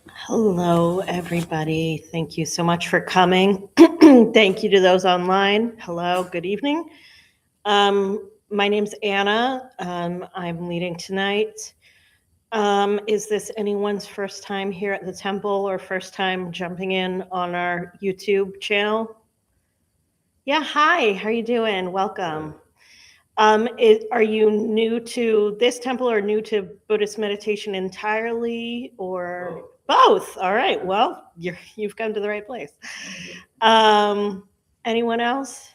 Hello, everybody. Thank you so much for coming. Thank you to those online. Hello, good evening. My name's Anna. I'm leading tonight. Is this anyone's first time here at the temple or first time jumping in on our YouTube channel? Yeah, hi, how are you doing? Welcome. Are you new to this temple or new to Buddhist meditation entirely or both? All right, well, you've come to the right place. Anyone else?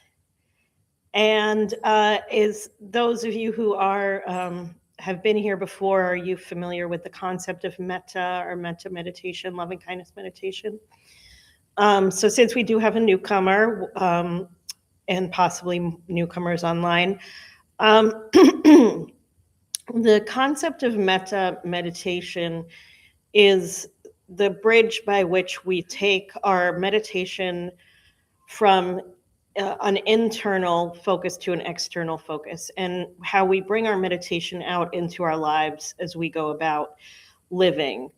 And is those of you who are have been here before, are you familiar with the concept of metta or metta meditation, loving kindness meditation? So since we do have a newcomer and possibly newcomers online, the concept of metta meditation is the bridge by which we take our meditation from an internal focus to an external focus, and how we bring our meditation out into our lives as we go about living.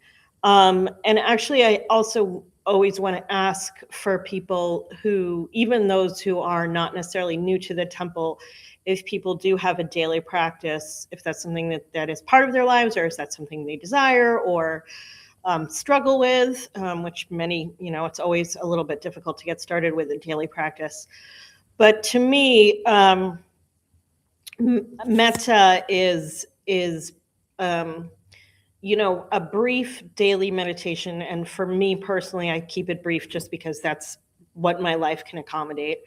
And actually, I also always want to ask for people who, even those who are not necessarily new to the temple, if people do have a daily practice, if that's something that is part of their lives, or is that something they desire or struggle with, which many, it's always a little bit difficult to get started with a daily practice. But to me, metta is a brief daily meditation. And for me personally, I keep it brief just because that's what my life can accommodate.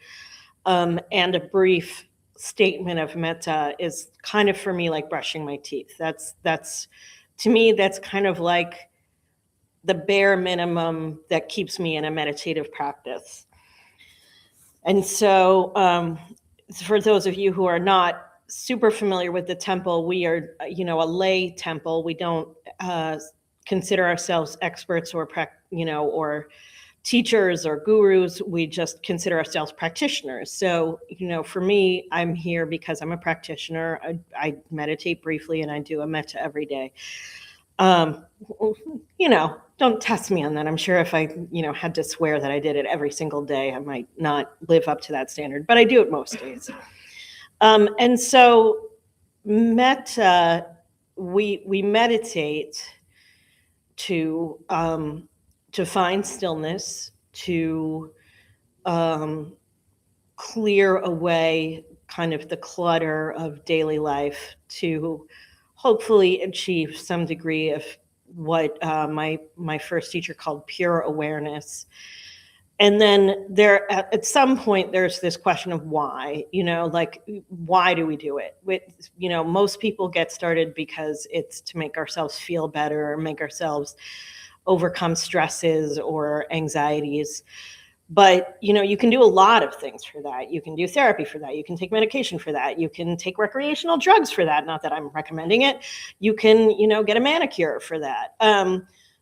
And a brief statement of metta is kind of for me like brushing my teeth. That's to me, that's kind of like the bare minimum that keeps me in a meditative practice. And so for those of you who are not super familiar with the temple, we are, a lay temple. We don't consider ourselves experts or teachers or gurus. We just consider ourselves practitioners. So, for me, I'm here because I'm a practitioner. I meditate briefly and I do a metta every day. Don't test me on that. I'm sure if I, had to swear that I did it every single day, I might not live up to that standard, but I do it most days. And so metta, we meditate to find stillness, to clear away kind of the clutter of daily life, to hopefully achieve some degree of what my first teacher called pure awareness. And then there, at some point, there's this question of why, why do we do it? Most people get started because it's to make ourselves feel better, or make ourselves overcome stresses or anxieties. But, you can do a lot of things for that. You can do therapy for that. You can take medication for that. You can take recreational drugs for that. Not that I'm recommending it. You can, get a manicure for that.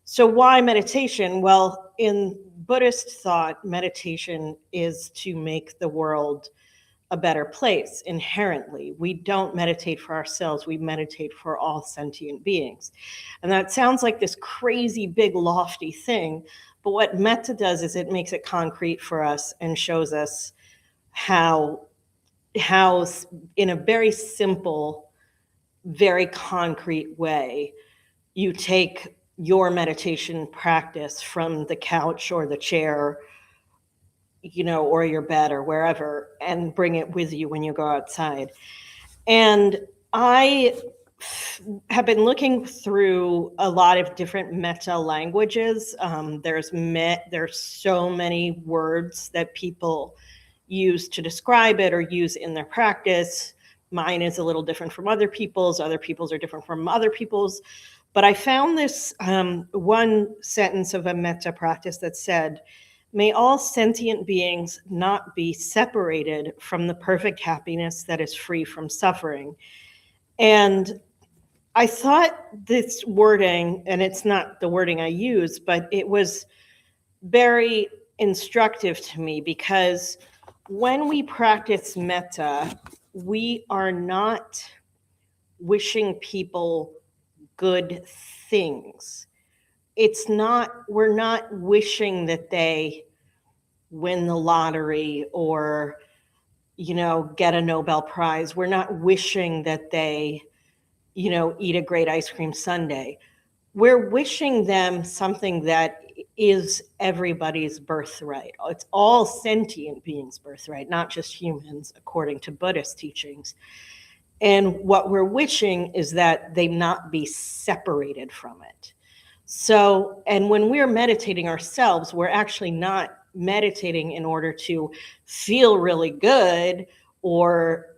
So why meditation? Well, in Buddhist thought, meditation is to make the world a better place inherently. We don't meditate for ourselves. We meditate for all sentient beings. And that sounds like this crazy, big, lofty thing. But what metta does is it makes it concrete for us and shows us how in a very simple, very concrete way, you take your meditation practice from the couch or the chair, or your bed or wherever, and bring it with you when you go outside. And I have been looking through a lot of different metta languages. There's so many words that people use to describe it or use in their practice. Mine is a little different from other people's. Other people's are different from other people's. But I found this one sentence of a metta practice that said, "May all sentient beings not be separated from the perfect happiness that is free from suffering." And I thought this wording, and it's not the wording I use, but it was very instructive to me, because when we practice metta, we are not wishing people good things. We're not wishing that they win the lottery or, get a Nobel Prize. We're not wishing that they, eat a great ice cream sundae. We're wishing them something that is everybody's birthright. It's all sentient beings' birthright, not just humans, according to Buddhist teachings. And what we're wishing is that they not be separated from it. So, and when we're meditating ourselves, we're actually not meditating in order to feel really good or,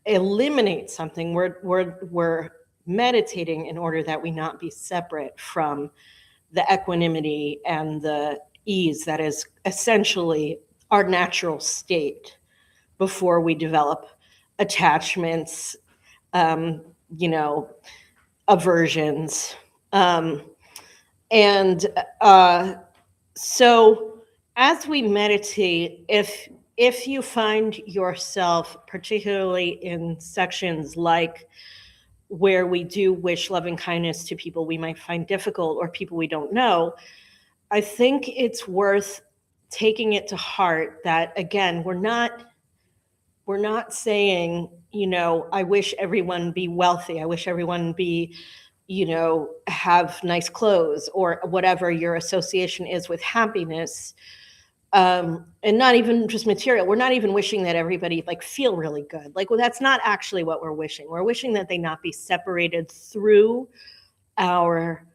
eliminate something. We're meditating in order that we not be separate from the equanimity and the ease that is essentially our natural state before we develop attachments, um, you know, aversions. Um, and so as we meditate, if you find yourself, particularly in sections like where we do wish loving kindness to people we might find difficult or people we don't know, I think it's worth taking it to heart that, again, we're not saying, I wish everyone be wealthy. I wish everyone be, have nice clothes or whatever your association is with happiness. And not even just material. We're not even wishing that everybody like feel really good. Like, well, that's not actually what we're wishing. We're wishing that they not be separated through our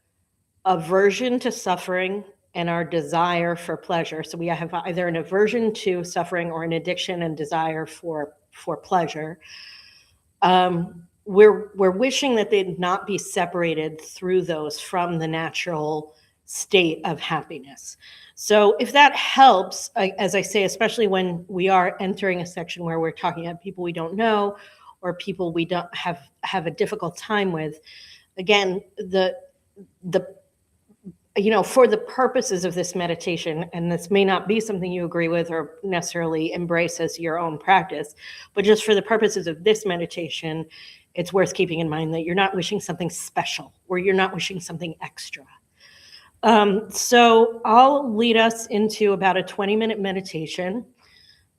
aversion to suffering and our desire for pleasure. So we have either an aversion to suffering or an addiction and desire for pleasure. We're wishing that they'd not be separated through those from the natural state of happiness. So if that helps, as I say, especially when we are entering a section where we're talking about people we don't know or people we don't have a difficult time with, again, the for the purposes of this meditation, and this may not be something you agree with or necessarily embrace as your own practice, but just for the purposes of this meditation, it's worth keeping in mind that you're not wishing something special or you're not wishing something extra. So I'll lead us into about a 20-minute meditation.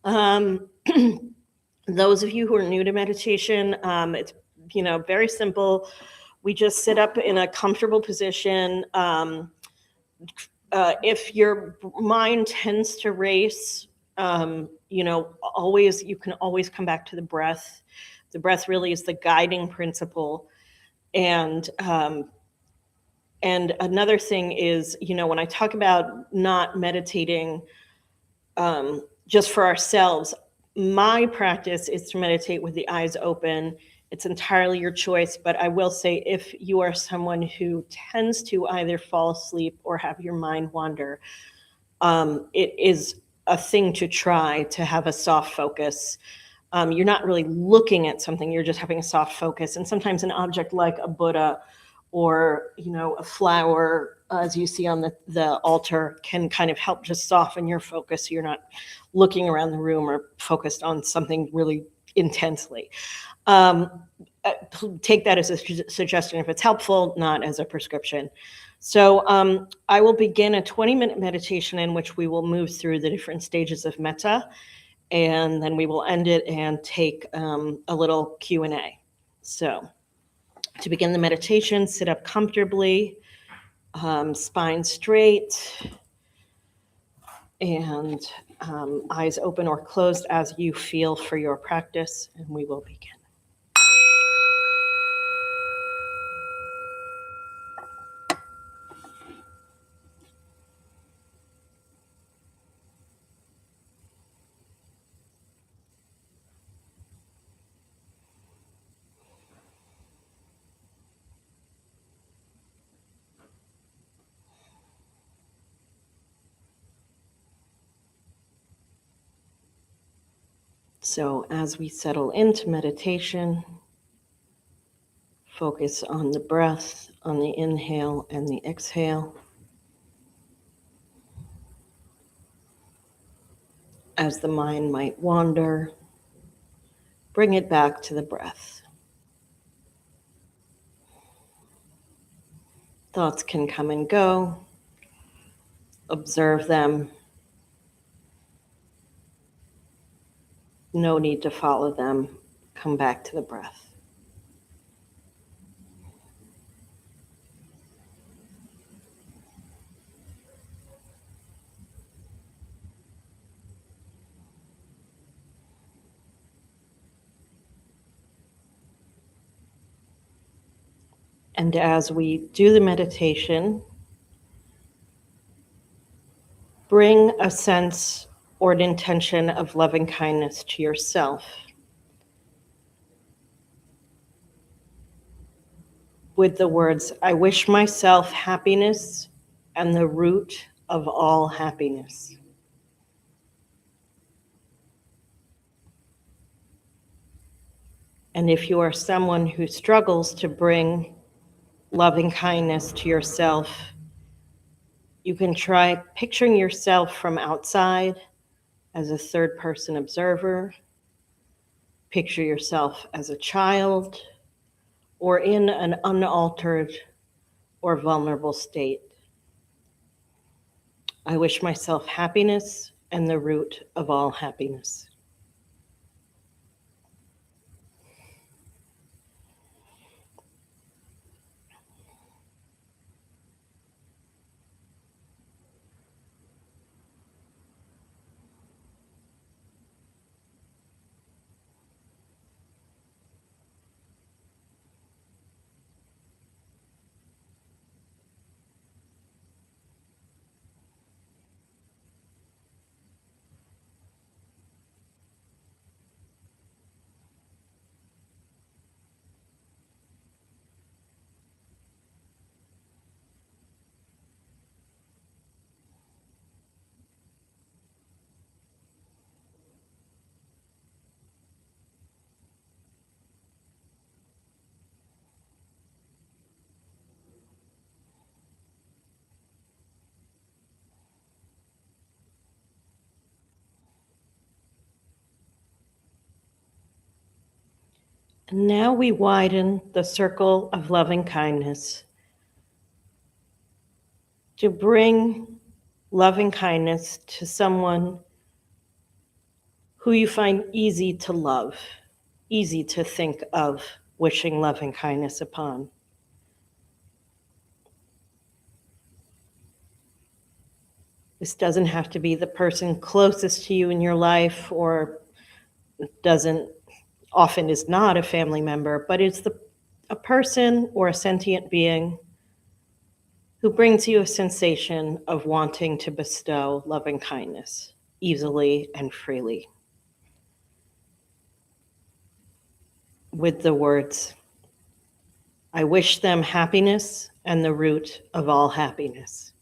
Those of you who are new to meditation, it's very simple. We just sit up in a comfortable position. If your mind tends to race, you can always come back to the breath. The breath really is the guiding principle. And another thing is, when I talk about not meditating just for ourselves, my practice is to meditate with the eyes open. It's entirely your choice, but I will say if you are someone who tends to either fall asleep or have your mind wander, it is a thing to try to have a soft focus. You're not really looking at something, you're just having a soft focus. And sometimes an object like a Buddha or, a flower, as you see on the altar, can kind of help just soften your focus so you're not looking around the room or focused on something really intensely. Take that as a suggestion if it's helpful, not as a prescription. So I will begin a 20-minute meditation in which we will move through the different stages of Metta, and then we will end it and take a little Q&A. So to begin the meditation, sit up comfortably, spine straight, and eyes open or closed as you feel for your practice, and we will begin. So as we settle into meditation, focus on the breath, on the inhale and the exhale. As the mind might wander, Bring it back to the breath. Thoughts can come and go. Observe them. No need to follow them. Come back to the breath. And as we do the meditation, bring a sense or an intention of loving kindness to yourself with the words, I wish myself happiness and the root of all happiness. And if you are someone who struggles to bring loving kindness to yourself, you can try picturing yourself from outside as a third person observer. Picture yourself as a child or in an unaltered or vulnerable state. I wish myself happiness and the root of all happiness. And now we widen the circle of loving kindness to bring loving kindness to someone who you find easy to love, easy to think of wishing loving kindness upon. This doesn't have to be the person closest to you in your life, or doesn't often is not a family member, but it's a person or a sentient being who brings you a sensation of wanting to bestow loving kindness easily and freely. With the words, I wish them happiness and the root of all happiness.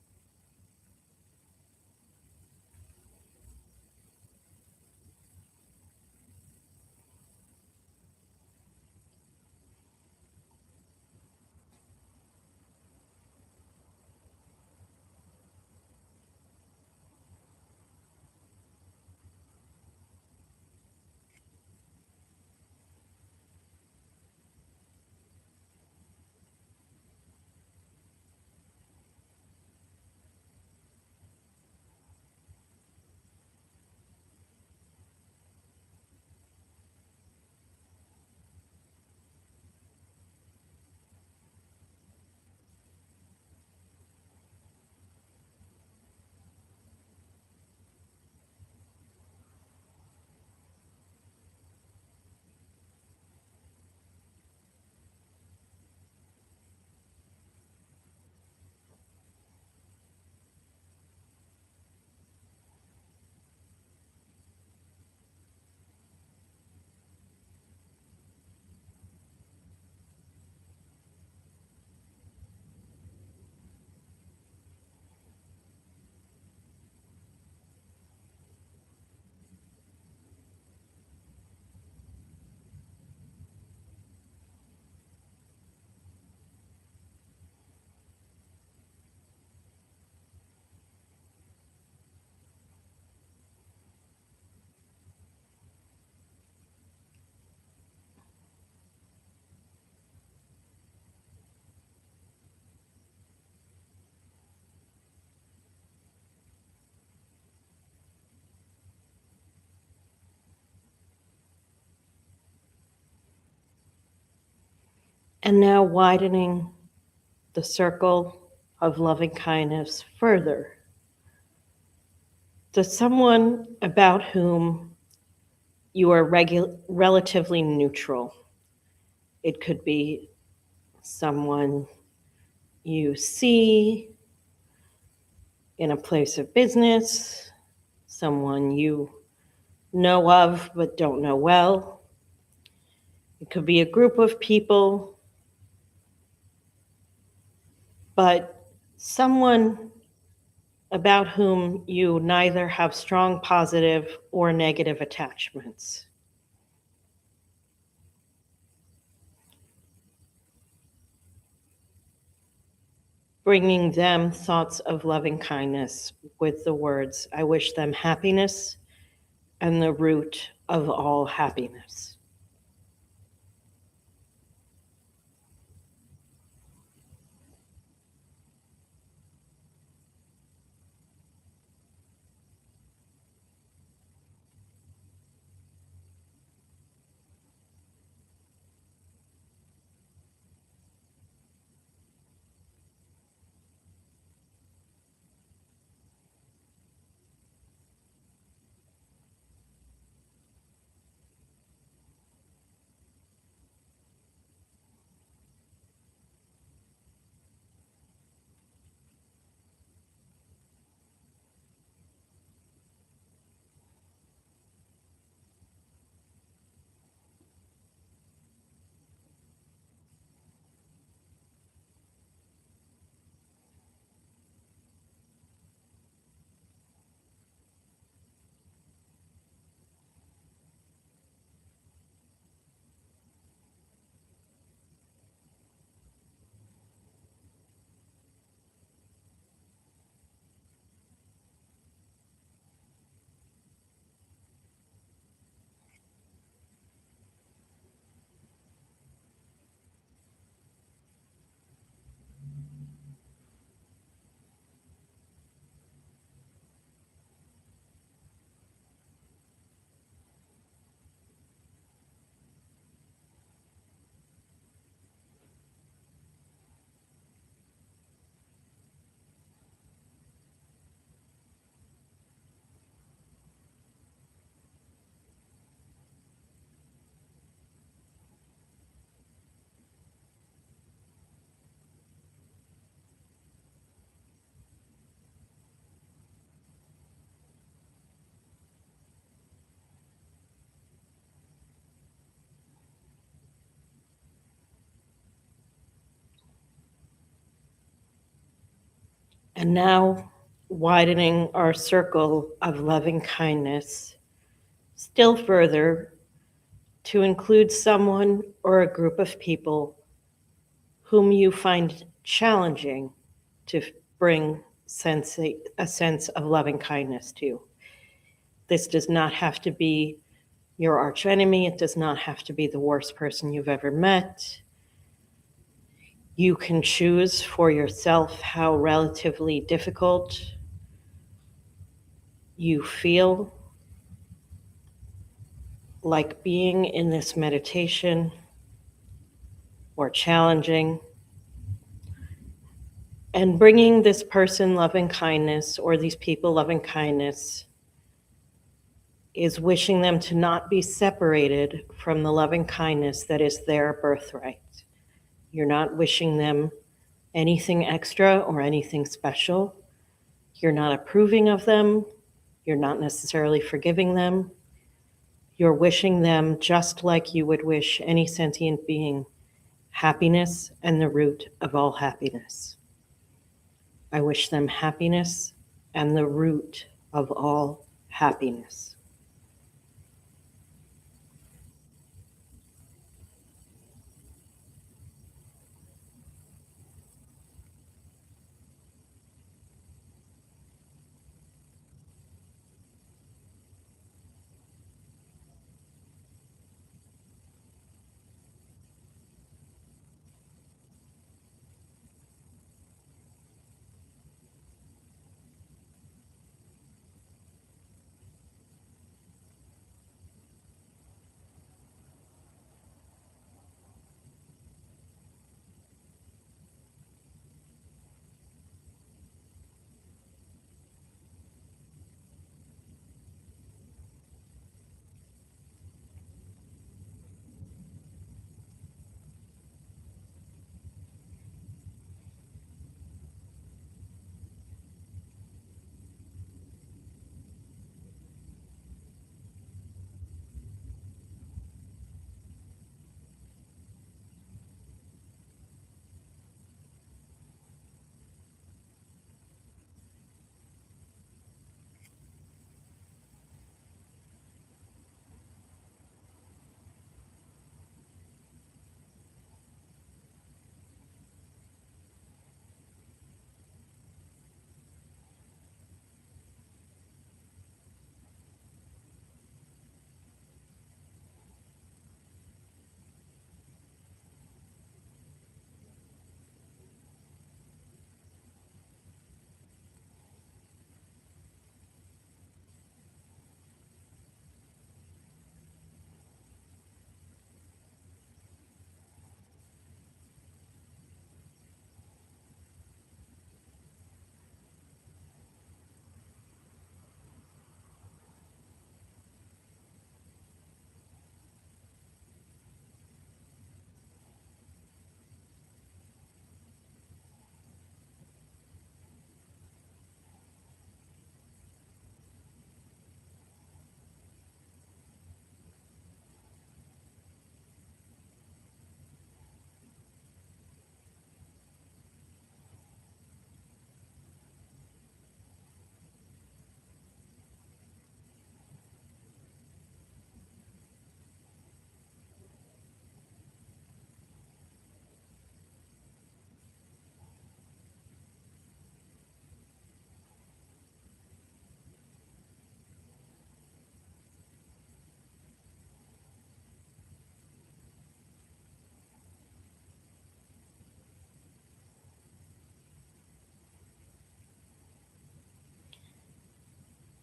And now widening the circle of loving kindness further to someone about whom you are relatively neutral. It could be someone you see in a place of business, someone you know of but don't know well. It could be a group of people, but someone about whom you neither have strong positive or negative attachments. Bringing them thoughts of loving kindness with the words, I wish them happiness and the root of all happiness. And now widening our circle of loving kindness still further to include someone or a group of people whom you find challenging to bring a sense of loving kindness to. This does not have to be your archenemy. It does not have to be the worst person you've ever met. You can choose for yourself how relatively difficult you feel like being in this meditation or challenging, and bringing this person loving kindness or these people loving kindness is wishing them to not be separated from the loving kindness that is their birthright. You're not wishing them anything extra or anything special. You're not approving of them. You're not necessarily forgiving them. You're wishing them just like you would wish any sentient being happiness and the root of all happiness. I wish them happiness and the root of all happiness.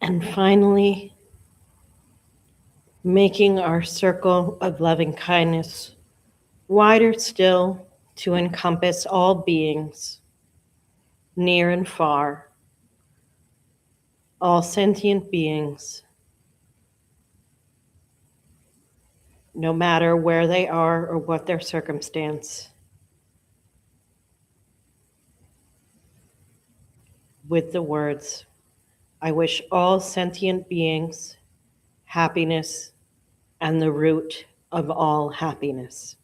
And finally, making our circle of loving kindness wider still to encompass all beings, near and far, all sentient beings, no matter where they are or what their circumstance, with the words, I wish all sentient beings happiness and the root of all happiness.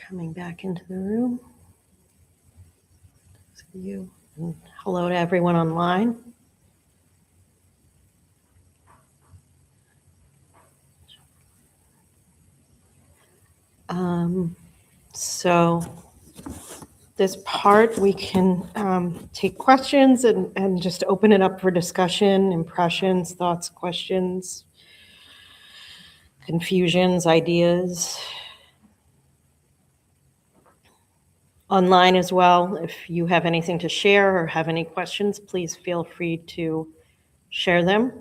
Coming back into the room. See you. And hello to everyone online. So this part we can take questions and just open it up for discussion, impressions, thoughts, questions, confusions, ideas. online as well. If you have anything to share or have any questions, please feel free to share them.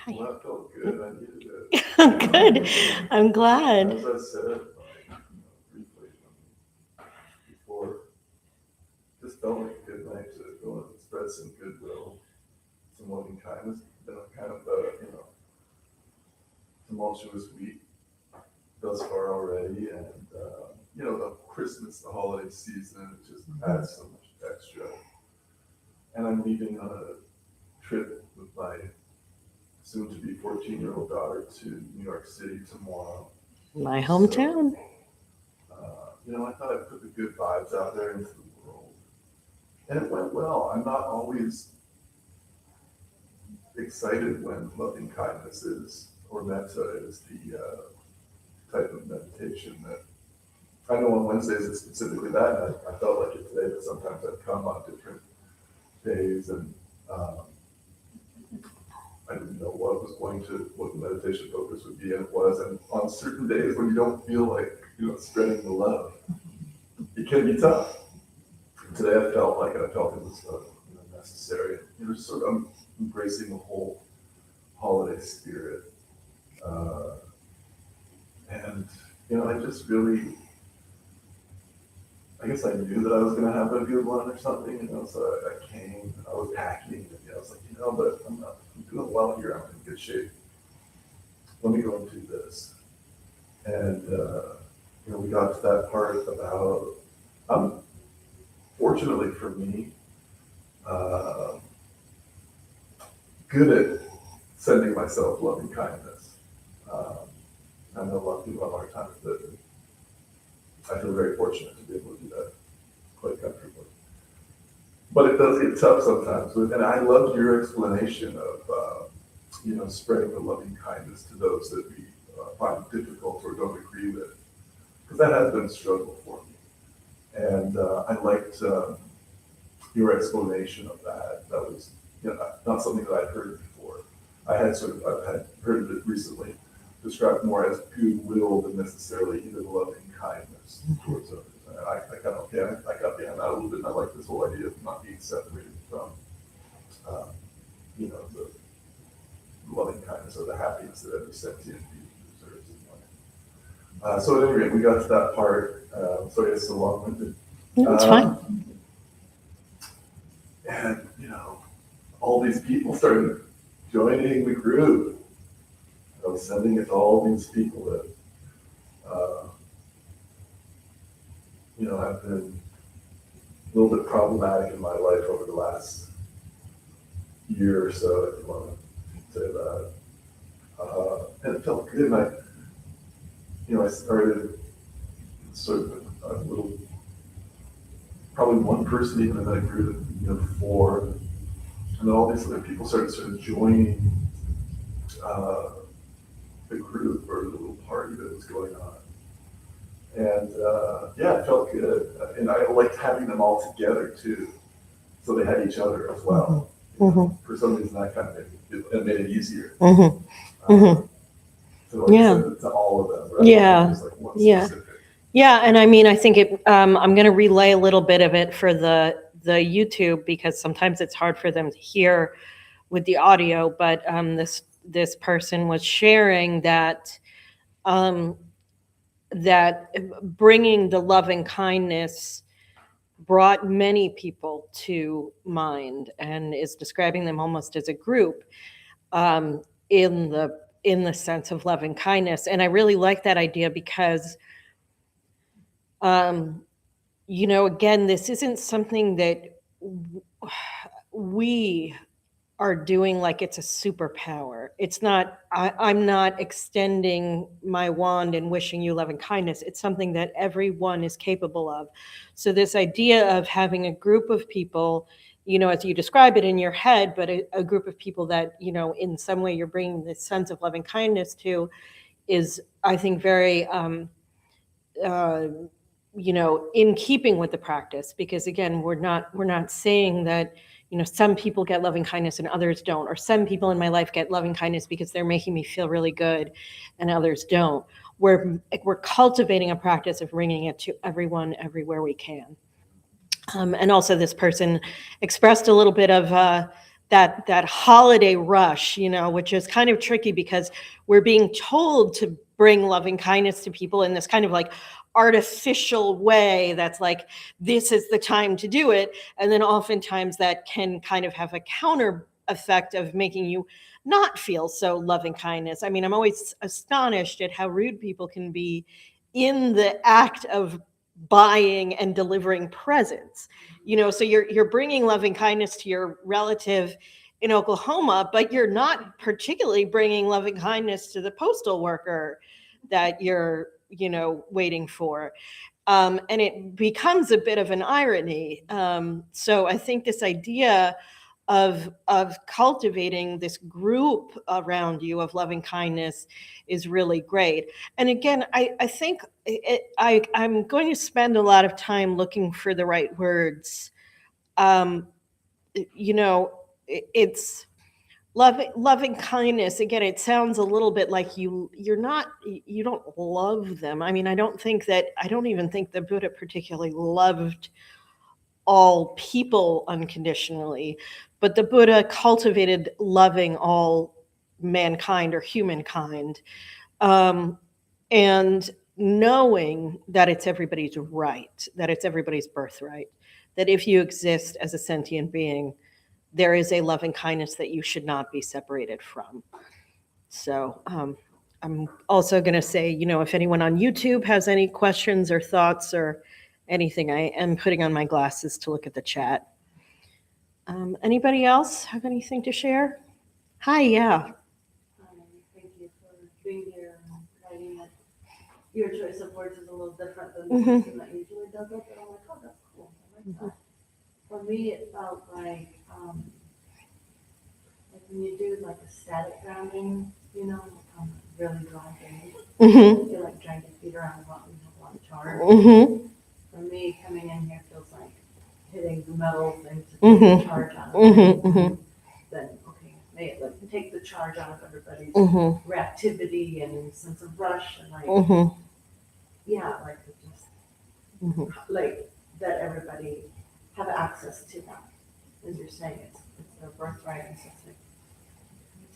Hi. Well, that felt good. I needed it. Good. I'm glad. As I said, briefly before, just felt like a good night to go and spread some goodwill, some loving kindness. Been a kind of a tumultuous week thus far already, and the Christmas, the holiday season, just adds so much extra. And I'm leaving on a trip with my soon-to-be 14-year-old daughter to New York City tomorrow. My hometown. I thought I'd put the good vibes out there into the world. And it went well. I'm not always excited when loving kindness is, or metta is the type of meditation that I know on Wednesdays it's specifically that. And I felt like it today, but sometimes I'd come on different days and I didn't know what the meditation focus would be, and it was. And on certain days when you don't feel like, spreading the love, it can be tough. And today I felt it was necessary. Sort of embracing the whole holiday spirit. And, I just really, I guess I knew that I was going to have a good one or something, so I came and I was packing and I was like, but I'm doing well here. I'm in good shape. Let me go and do this. And, we got to that part about, fortunately for me, good at sending myself loving kindness. I know a lot of people have a hard time with it. I feel very fortunate to be able to do that quite comfortably. But it does get tough sometimes. And I loved your explanation of, spreading the loving kindness to those that we find difficult or don't agree with. Because that has been a struggle for me. And I liked your explanation of that. That was not something that I'd heard before. I've had heard it recently described more as goodwill than necessarily even loving kindness towards others. I got behind that a little bit, and I like this whole idea of not being separated from, the loving kindness or the happiness that every sentient being deserves in life. So at any rate, we got to that part. Sorry, it's so long-winded. No, it's fine. And, all these people started joining the group. I was sending it to all these people that, have been a little bit problematic in my life over the last year or so, if you want to say that. And it felt good. And I started sort of a little, probably one person even, and then I grew to 4. And then all these other people started sort of joining the group or the little party that was going on. And it felt good. And I liked having them all together too. So they had each other as well. Mm-hmm. For some reason, that kind of made it easier. Mm-hmm. Mm-hmm. To send it to all of them, right? Yeah. Just like one Yeah. specific. Yeah, and I mean, I think it. I'm going to relay a little bit of it for the YouTube because sometimes it's hard for them to hear with the audio. But this person was sharing that that bringing the loving kindness brought many people to mind, and is describing them almost as a group in the sense of loving kindness. And I really like that idea because. Again, this isn't something that we are doing like it's a superpower. It's not, I'm not extending my wand and wishing you love and kindness. It's something that everyone is capable of. So, this idea of having a group of people, as you describe it in your head, but a group of people that, in some way you're bringing this sense of loving kindness to is, I think, very uh, in keeping with the practice, because again, we're not saying that, some people get loving kindness and others don't, or some people in my life get loving kindness because they're making me feel really good and others don't. We're cultivating a practice of bringing it to everyone everywhere we can. And also, this person expressed a little bit of that holiday rush, which is kind of tricky because we're being told to bring loving kindness to people in this kind of like artificial way that's like, this is the time to do it. And then oftentimes that can kind of have a counter effect of making you not feel so loving kindness. I mean, I'm always astonished at how rude people can be in the act of buying and delivering presents. So you're bringing loving kindness to your relative in Oklahoma, but you're not particularly bringing loving kindness to the postal worker that you're waiting for. And it becomes a bit of an irony. So I think this idea of cultivating this group around you of loving kindness is really great. And again, I think I'm going to spend a lot of time looking for the right words. Um, it's loving kindness. Again, it sounds a little bit like you don't love them. I mean, I don't even think the Buddha particularly loved all people unconditionally, but the Buddha cultivated loving all mankind or humankind, um, and knowing that it's everybody's right, that it's everybody's birthright, that if you exist as a sentient being, there is a loving kindness that you should not be separated from. So I'm also going to say, if anyone on YouTube has any questions or thoughts or anything, I am putting on my glasses to look at the chat. Anybody else have anything to share? Hi, yeah. Thank you for being here and writing it. Your choice of words is a little different than Mhm. the person that usually does it, but I'm like, oh, that's cool. I like that. For me, it felt like when you do like a static grounding, on a really dry day, Mm-hmm. you like drag your feet around a lot and have a lot of charge. Mm-hmm. For me, coming in here feels like hitting the metal thing to take Mhm. the charge out of Mhm, it. mhm. Then, okay, take the charge out of everybody's Mhm. reactivity and sense of rush and Mhm. yeah, to just Mhm. that everybody have access to that. As you're saying, it's their birthright, and so it's like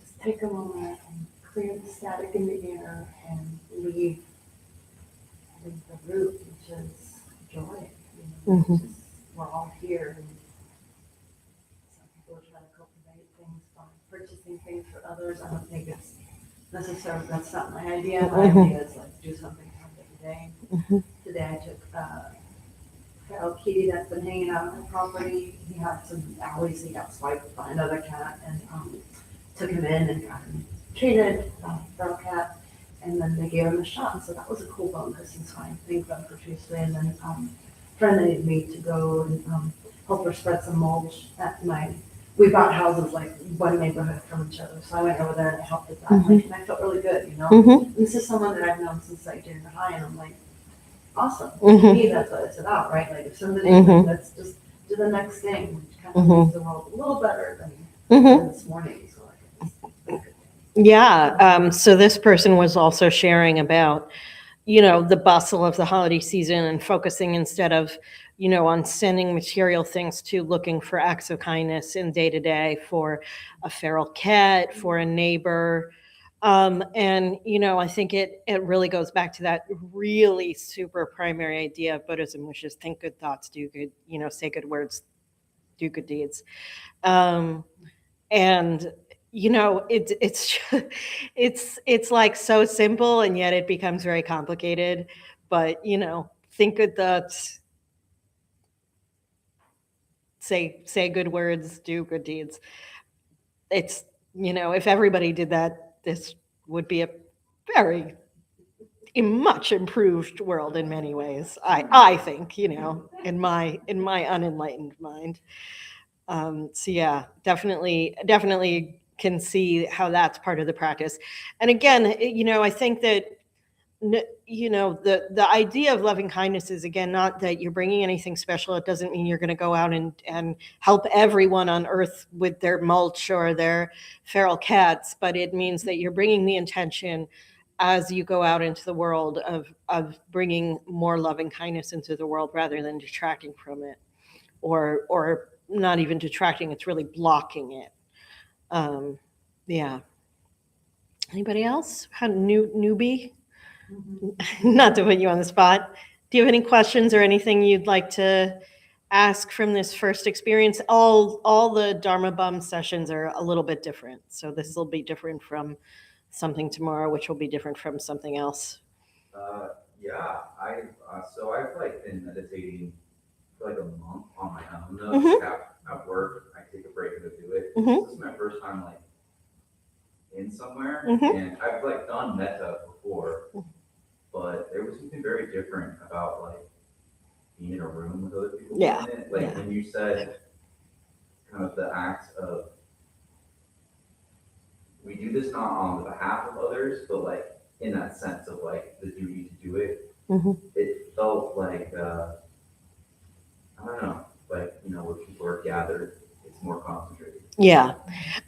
just take a moment and clear the static in the air and leave the root, which is joy. Mhm. Just, we're all here, and some people are trying to cultivate things by purchasing things for others. I don't think it's necessarily, that's not my idea. My idea is do something every day. Mhm. Today I took feral kitty that's been hanging out on my property. He had some alleys, he got swiped by another cat, and took him in and got him treated, feral cat, and then they gave him a shot. So that was a cool bonus since I think them profusely. And then friend needed me to go and help her spread some mulch at my. We bought houses like one neighborhood from each other, so I went over there and I helped with that. And I felt really good. Mhm. And this is someone that I've known since junior high, and I'm like, awesome. Mhm. To me, that's what it's about, right? Like if somebody, Mhm. let's just do the next thing, which kind of Mhm. makes the world a little better than Mhm. this morning. So it's been a good day. Yeah. So this person was also sharing about, the bustle of the holiday season and focusing instead of, on sending material things to looking for acts of kindness in day to day for a feral cat, for a neighbor. And, I think it really goes back to that really super primary idea of Buddhism, which is think good thoughts, do good, say good words, do good deeds. Um, and it's it's like so simple, and yet it becomes very complicated. But think good thoughts, say good words, do good deeds. It's if everybody did that, this would be very a much improved world in many ways. I think in my unenlightened mind. So yeah, definitely can see how that's part of the practice. And again, I think that the idea of loving kindness is, again, not that you're bringing anything special. It doesn't mean you're going to go out and help everyone on earth with their mulch or their feral cats, but it means that you're bringing the intention as you go out into the world of bringing more loving kindness into the world rather than detracting from it, or not even detracting, it's really blocking it. Yeah. Anybody else? Newbie? Not to put you on the spot. Do you have any questions or anything you'd like to ask from this first experience? All the Dharma Bum sessions are a little bit different. So this will be different from something tomorrow, which will be different from something else. Yeah, so I've like been meditating for like a month on my own. Mhm. At work, I take a break and go do it. Mhm. This is my first time like in somewhere, Mhm. and I've like done Metta before, but there was something very different about like being in a room with other people Yeah, doing it. Like yeah. when you said kind of the act of we do this not on the behalf of others, but like in that sense of like the duty to do it. Mhm. It felt like I don't know, like where people are gathered, it's more concentrated. Yeah.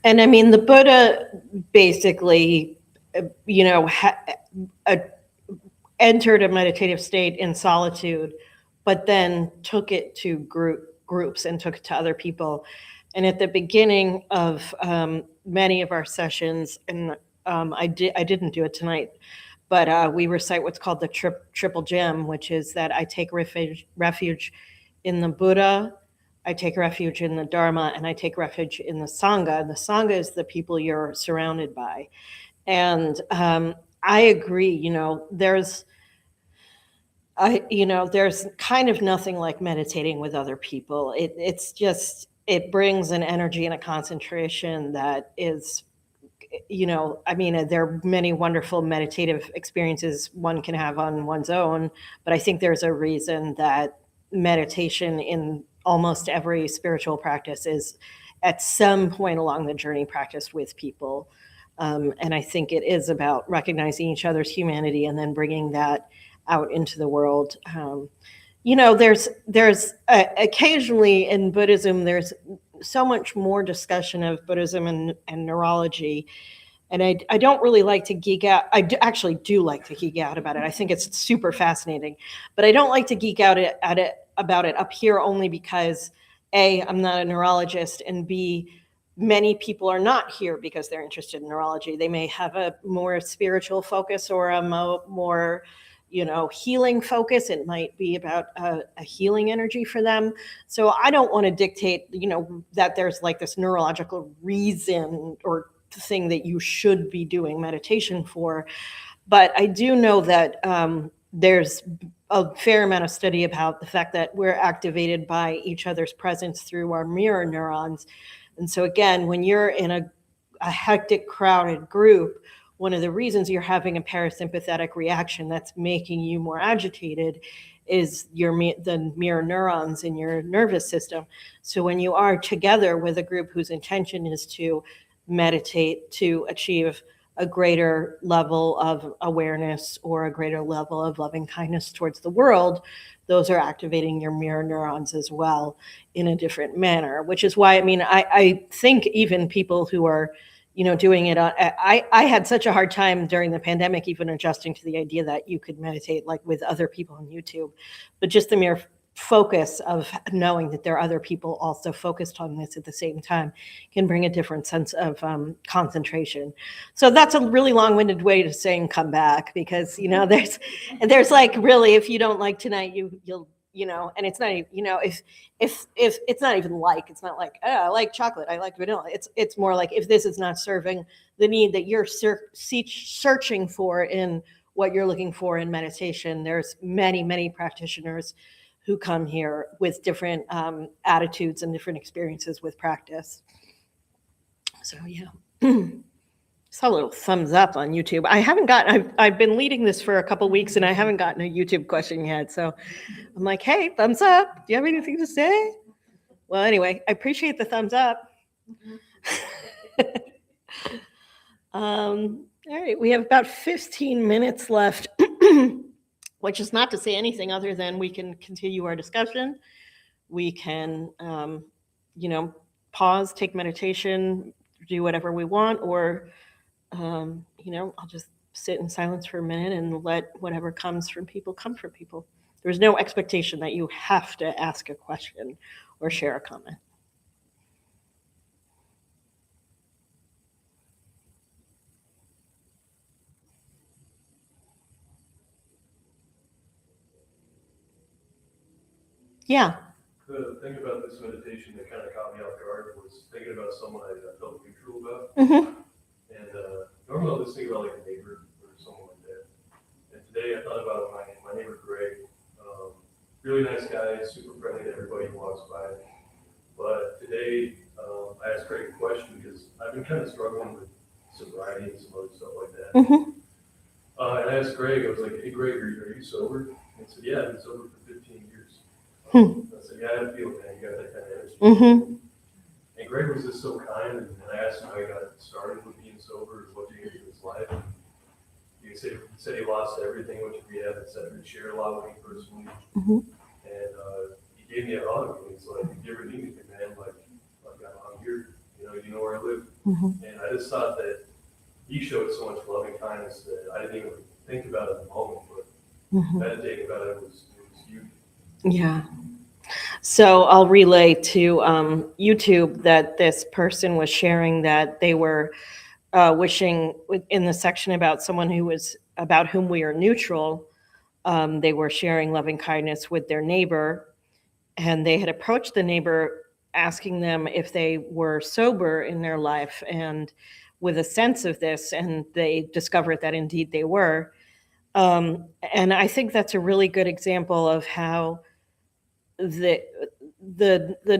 And I mean, the Buddha basically, uh, entered a meditative state in solitude, but then took it to groups and took it to other people. And at the beginning of many of our sessions, and I didn't do it tonight, but we recite what's called the triple gem, which is that I take refuge in the Buddha, I take refuge in the Dharma, and I take refuge in the Sangha. And the Sangha is the people you're surrounded by. And I agree. There's kind of nothing like meditating with other people. It's just, it brings an energy and a concentration that is, I mean, there are many wonderful meditative experiences one can have on one's own, but I think there's a reason that meditation in almost every spiritual practice is at some point along the journey practiced with people. And I think it is about recognizing each other's humanity and then bringing that out into the world. There's occasionally in Buddhism, there's so much more discussion of Buddhism and neurology. And I don't really like to geek out. Actually do like to geek out about it. I think it's super fascinating, but I don't like to geek out about it up here only because A, I'm not a neurologist, and B, many people are not here because they're interested in neurology. They may have a more spiritual focus or a more healing focus. It might be about a healing energy for them. So I don't want to dictate, that there's like this neurological reason or thing that you should be doing meditation for. But I do know that there's a fair amount of study about the fact that we're activated by each other's presence through our mirror neurons. And so again, when you're in a hectic, crowded group, one of the reasons you're having a parasympathetic reaction that's making you more agitated is the mirror neurons in your nervous system. So when you are together with a group whose intention is to meditate to achieve a greater level of awareness or a greater level of loving kindness towards the world, those are activating your mirror neurons as well in a different manner, which is why, I mean, I think even people who are doing it. I had such a hard time during the pandemic, even adjusting to the idea that you could meditate like with other people on YouTube, but just the mere focus of knowing that there are other people also focused on this at the same time can bring a different sense of concentration. So that's a really long-winded way to saying come back, because there's like, really, if you don't like tonight, you'll and it's not even, if it's not even like, it's not like, oh, I like chocolate, I like vanilla. It's more like, if this is not serving the need that you're searching for in what you're looking for in meditation, there's many practitioners who come here with different attitudes and different experiences with practice. So yeah. Saw a little thumbs up on YouTube. I've been leading this for a couple weeks and I haven't gotten a YouTube question yet. So I'm like, hey, thumbs up. Do you have anything to say? Well, anyway, I appreciate the thumbs up. All right, we have about 15 minutes left. which is not to say anything other than we can continue our discussion. We can, pause, take meditation, do whatever we want, or, I'll just sit in silence for a minute and let whatever comes from people come from people. There's no expectation that you have to ask a question or share a comment. Yeah. The thing about this meditation that kind of caught me off guard was thinking about someone I felt neutral about. Mm-hmm. And normally I'll just think about like a neighbor or someone like that. And today I thought about my neighbor Greg. Really nice guy, super friendly to everybody who walks by. But today I asked Greg a question because I've been kind of struggling with sobriety and some other stuff like that. Mm-hmm. And I asked Greg, I was like, hey Greg, are you sober? And he said, yeah, I've been sober for 15 years. I said, yeah, I had a feeling, man, you got that kind of energy. Mm-hmm. And Greg was just so kind, and I asked him how he got started with being sober, what did he do in his life. He said he lost everything, went to rehab, and said he shared a lot with me personally. Mm-hmm. And he gave me a hug, and he's like, if you ever need anything, man, like I'm here, you know where I live. Mm-hmm. And I just thought that he showed so much loving kindness that I didn't even think about it in the moment, but Mm-hmm. meditating about it was huge. Yeah. So I'll relay to YouTube that this person was sharing that they were wishing in the section about someone about whom we are neutral. They were sharing loving kindness with their neighbor, and they had approached the neighbor asking them if they were sober in their life and with a sense of this, and they discovered that indeed they were. And I think that's a really good example of how the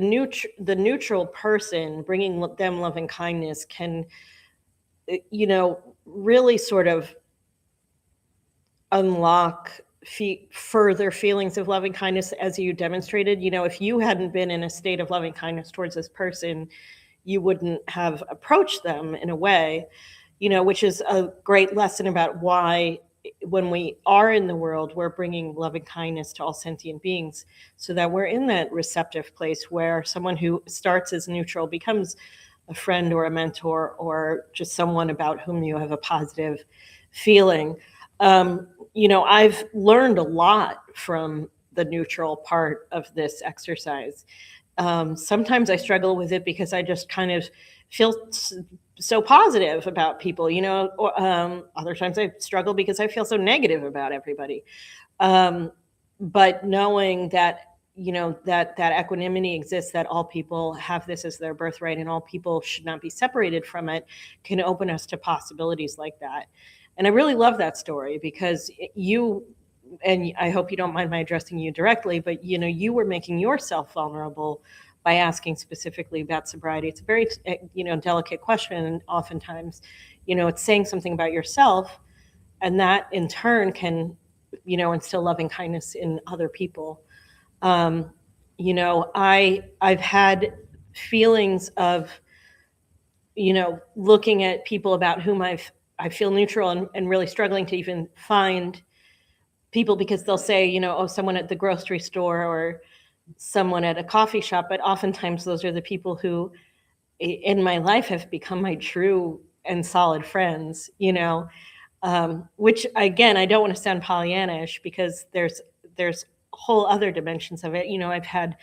neutral person bringing them loving kindness can, really sort of unlock further feelings of loving kindness, as you demonstrated. If you hadn't been in a state of loving kindness towards this person, you wouldn't have approached them in a way, which is a great lesson about why when we are in the world, we're bringing loving kindness to all sentient beings so that we're in that receptive place where someone who starts as neutral becomes a friend or a mentor or just someone about whom you have a positive feeling. I've learned a lot from the neutral part of this exercise. Sometimes I struggle with it because I just kind of feel so positive about people, other times I struggle because I feel so negative about everybody. But knowing that, that equanimity exists, that all people have this as their birthright and all people should not be separated from it, can open us to possibilities like that. And I really love that story because and I hope you don't mind my addressing you directly, but you were making yourself vulnerable by asking specifically about sobriety. It's a very, delicate question. And oftentimes, it's saying something about yourself, and that in turn can, instill loving kindness in other people. I've had feelings of, looking at people about whom I feel neutral and really struggling to even find people because they'll say, someone at the grocery store or someone at a coffee shop, but oftentimes those are the people who in my life have become my true and solid friends, which again, I don't want to sound Pollyannish because there's whole other dimensions of it. I've had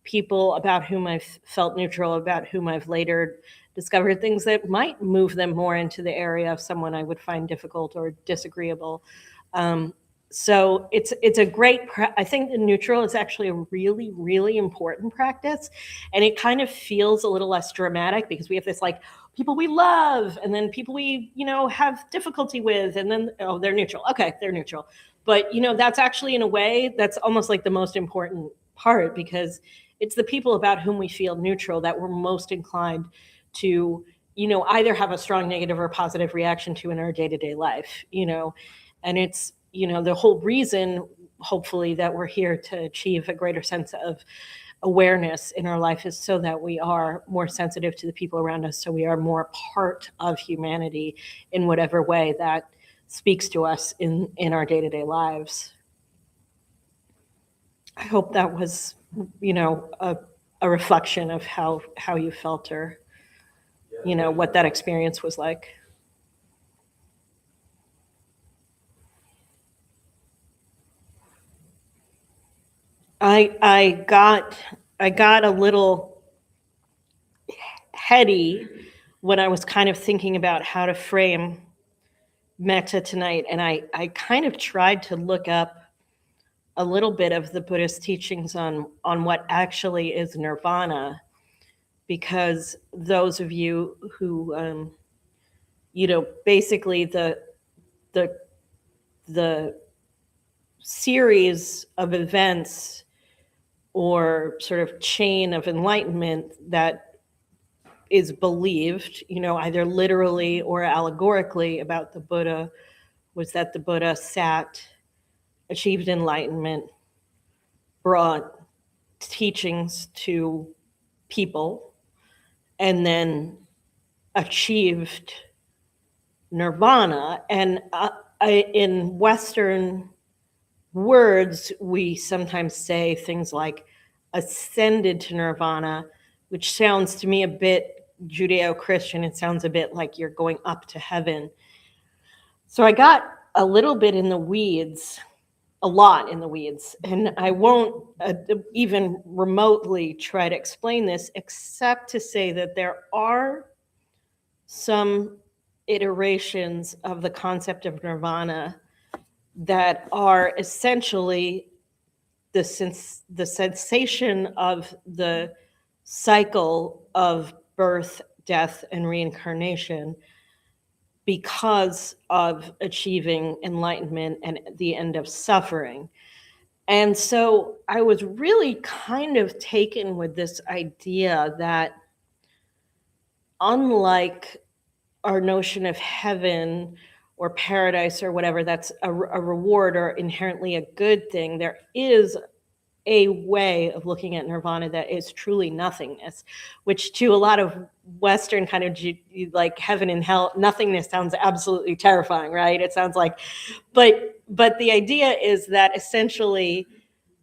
people about whom I've felt neutral, about whom I've later discovered things that might move them more into the area of someone I would find difficult or disagreeable. So it's a great, I think the neutral is actually a really, really important practice. And it kind of feels a little less dramatic because we have this like people we love and then people we, have difficulty with, and then, oh, they're neutral. Okay, they're neutral. But, that's actually in a way, that's almost like the most important part because it's the people about whom we feel neutral that we're most inclined to, either have a strong negative or positive reaction to in our day-to-day life, and it's, the whole reason, hopefully, that we're here to achieve a greater sense of awareness in our life is so that we are more sensitive to the people around us, so we are more part of humanity in whatever way that speaks to us in our day-to-day lives. I hope that was, a reflection of how you felt, or, what that experience was like. I got a little heady when I was kind of thinking about how to frame Metta tonight, and I kind of tried to look up a little bit of the Buddhist teachings on what actually is nirvana, because those of you who basically the the series of events or sort of chain of enlightenment that is believed, either literally or allegorically about the Buddha, was that the Buddha sat, achieved enlightenment, brought teachings to people, and then achieved nirvana. And in Western words, we sometimes say things like ascended to nirvana, which sounds to me a bit Judeo-Christian. It sounds a bit like you're going up to heaven. So I got a little bit in the weeds, a lot in the weeds, and I won't even remotely try to explain this, except to say that there are some iterations of the concept of nirvana that are essentially the cessation of the cycle of birth, death, and reincarnation because of achieving enlightenment and the end of suffering. And so I was really kind of taken with this idea that, unlike our notion of heaven or paradise or whatever, that's a reward or inherently a good thing, there is a way of looking at nirvana that is truly nothingness, which to a lot of Western kind of like heaven and hell, nothingness sounds absolutely terrifying, right? It sounds like, but the idea is that essentially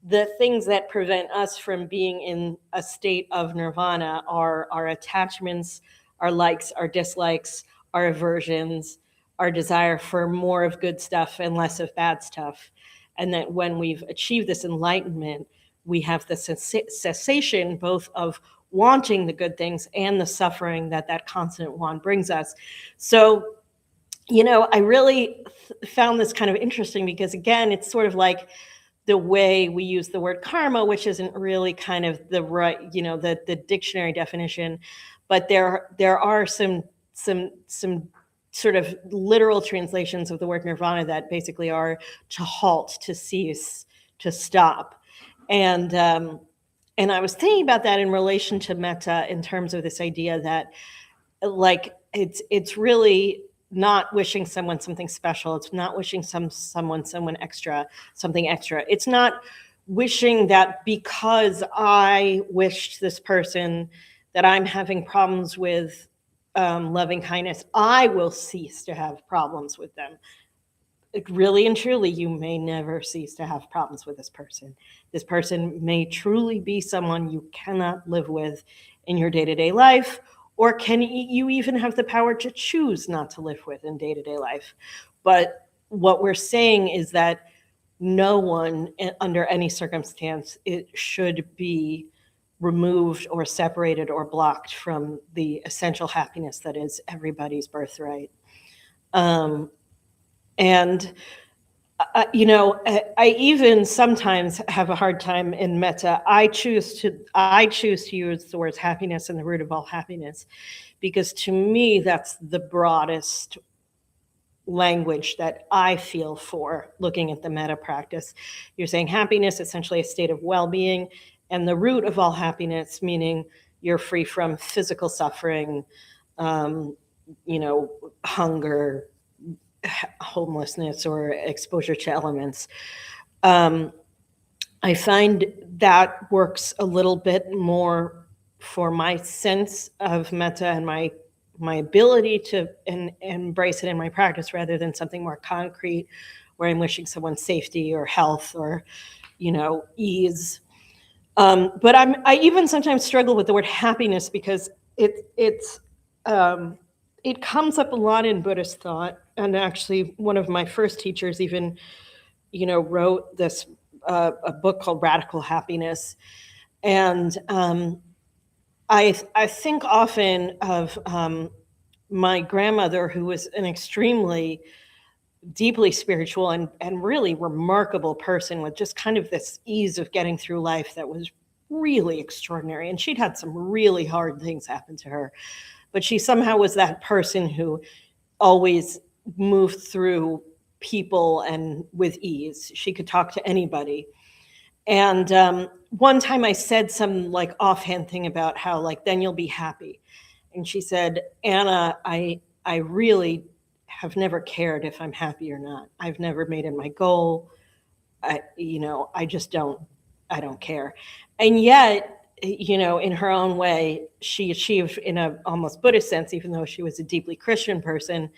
the things that prevent us from being in a state of nirvana are our attachments, our likes, our dislikes, our aversions, our desire for more of good stuff and less of bad stuff. And that when we've achieved this enlightenment, we have the cessation both of wanting the good things and the suffering that constant want brings us. So, I really found this kind of interesting because, again, it's sort of like the way we use the word karma, which isn't really kind of the right, the dictionary definition, but there are some sort of literal translations of the word nirvana that basically are to halt, to cease, to stop. And I was thinking about that in relation to Metta in terms of this idea that, like, it's really not wishing someone something special. It's not wishing someone something extra. It's not wishing that because I wished this person that I'm having problems with loving kindness, I will cease to have problems with them. Really and truly, you may never cease to have problems with this person. This person may truly be someone you cannot live with in your day-to-day life, or can you even have the power to choose not to live with in day-to-day life. But what we're saying is that no one, under any circumstance, it should be removed or separated or blocked from the essential happiness that is everybody's birthright. And I even sometimes have a hard time in Metta. I choose to use the words happiness and the root of all happiness, because to me that's the broadest language that I feel for looking at the Metta practice. You're saying happiness, essentially a state of well-being, and the root of all happiness, meaning you're free from physical suffering, hunger, homelessness, or exposure to elements. I find that works a little bit more for my sense of Metta and my my ability to embrace it in my practice rather than something more concrete where I'm wishing someone safety or health or, ease. But I even sometimes struggle with the word happiness because it comes up a lot in Buddhist thought. And actually, one of my first teachers even, wrote this a book called Radical Happiness. And I think often of my grandmother, who was an extremely deeply spiritual and really remarkable person with just kind of this ease of getting through life that was really extraordinary. And she'd had some really hard things happen to her, but she somehow was that person who always moved through people and with ease. She could talk to anybody. And one time I said some like offhand thing about how like, then you'll be happy. And she said, Anna, I really have never cared if I'm happy or not. I've never made it my goal. I just I don't care. And yet, in her own way, she achieved in a almost Buddhist sense, even though she was a deeply Christian person,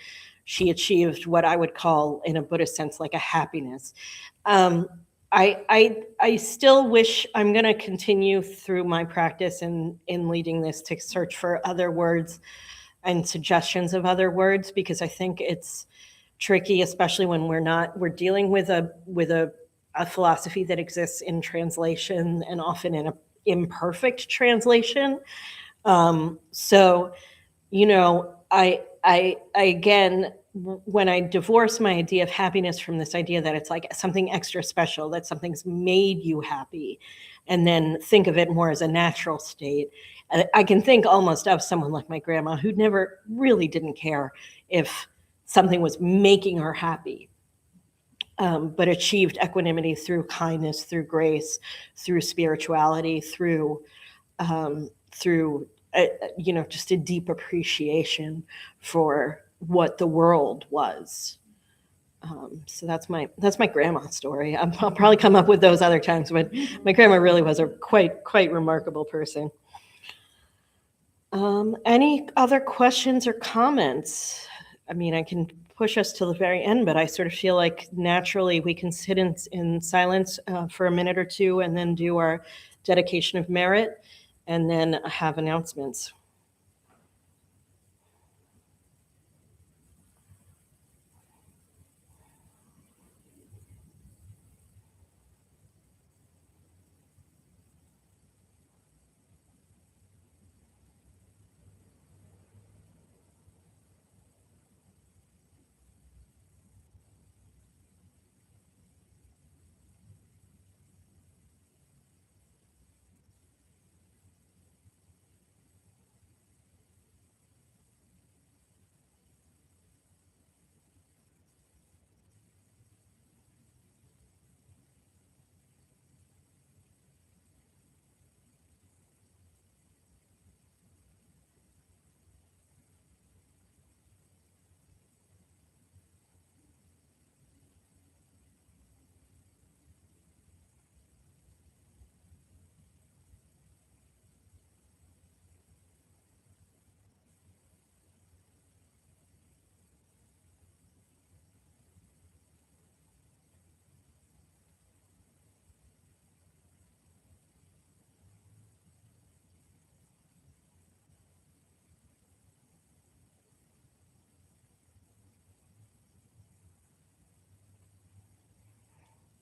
she achieved what I would call in a Buddhist sense, like a happiness. I still wish I'm going to continue through my practice in leading this to search for other words and suggestions of other words, because I think it's tricky, especially when we're dealing with a philosophy that exists in translation and often in an imperfect translation. So, I again, when I divorce my idea of happiness from this idea that it's like something extra special, that something's made you happy, and then think of it more as a natural state, I can think almost of someone like my grandma who never really didn't care if something was making her happy, but achieved equanimity through kindness, through grace, through spirituality, through just a deep appreciation for what the world was. So that's my grandma story. I'll probably come up with those other times, but my grandma really was a quite remarkable person. Any other questions or comments? I mean, I can push us to the very end, but I sort of feel like naturally we can sit in silence for a minute or two and then do our dedication of merit and then have announcements.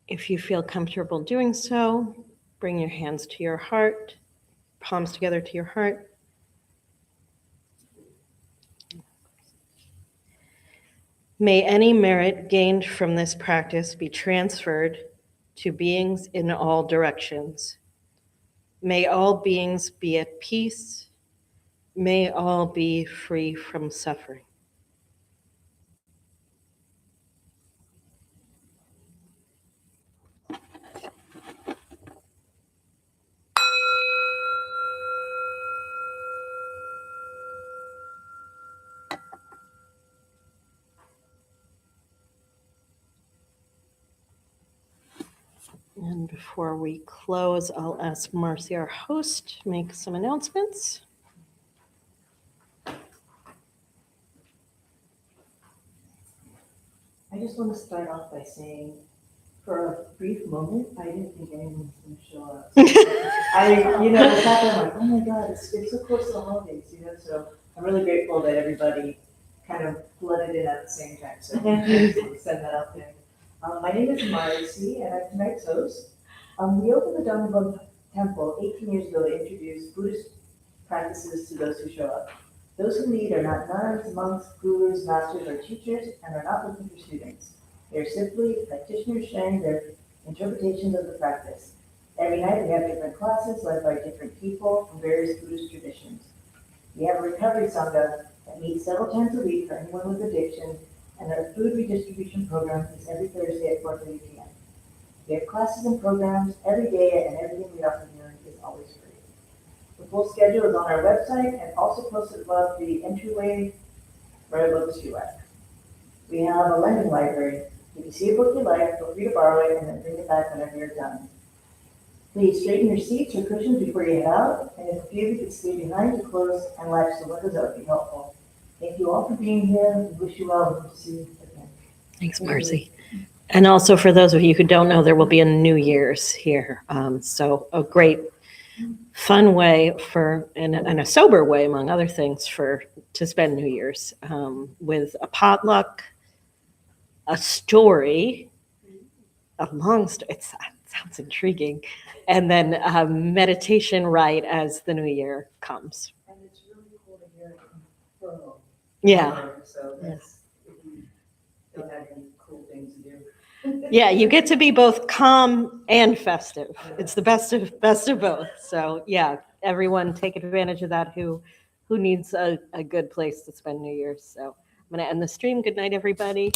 If you feel comfortable doing so, bring your hands to your heart, palms together to your heart. May any merit gained from this practice be transferred to beings in all directions. May all beings be at peace. May all be free from suffering. And before we close, I'll ask Marcy, our host, to make some announcements. just want to start off by saying, for a brief moment, I didn't think anyone was going to show up. The fact that I'm like, oh my God, it's so close to the holidays, so I'm really grateful that everybody kind of flooded in at the same time. So I just want to send that out there. My name is Marcy, and I'm tonight's host. We opened the Dhamma Temple 18 years ago to introduce Buddhist practices to those who show up. Those who lead are not nuns, monks, gurus, masters, or teachers, and are not looking for students. They are simply practitioners sharing their interpretations of the practice. Every night we have different classes led by different people from various Buddhist traditions. We have a recovery sangha that meets several times a week for anyone with addiction, and our food redistribution program is every Thursday at 4:30 p.m. We have classes and programs every day, and everything we offer here is always free. The full schedule is on our website and also posted above the entryway right above the shoe rack. We have a lending library. If you see a book you like, feel free to borrow it and then bring it back whenever you're done. Please straighten your seats or cushions before you head out, and if a few of you could stay behind to close and latch the windows, that would be helpful. Thank you all for being here. We wish you well. We hope to see you again. Thanks, Marcy. And also for those of you who don't know, there will be a New Year's here. So a great fun way and a sober way, among other things, to spend New Year's with a potluck, a story, a long story. It sounds intriguing. And then a meditation right as the new year comes. And it's really cool to hear it in plural. Yeah. So that's, if you don't have any cool things to do. Yeah, you get to be both calm and festive. It's the best of both. So yeah, everyone take advantage of that who needs a good place to spend New Year's. So I'm going to end the stream. Good night, everybody.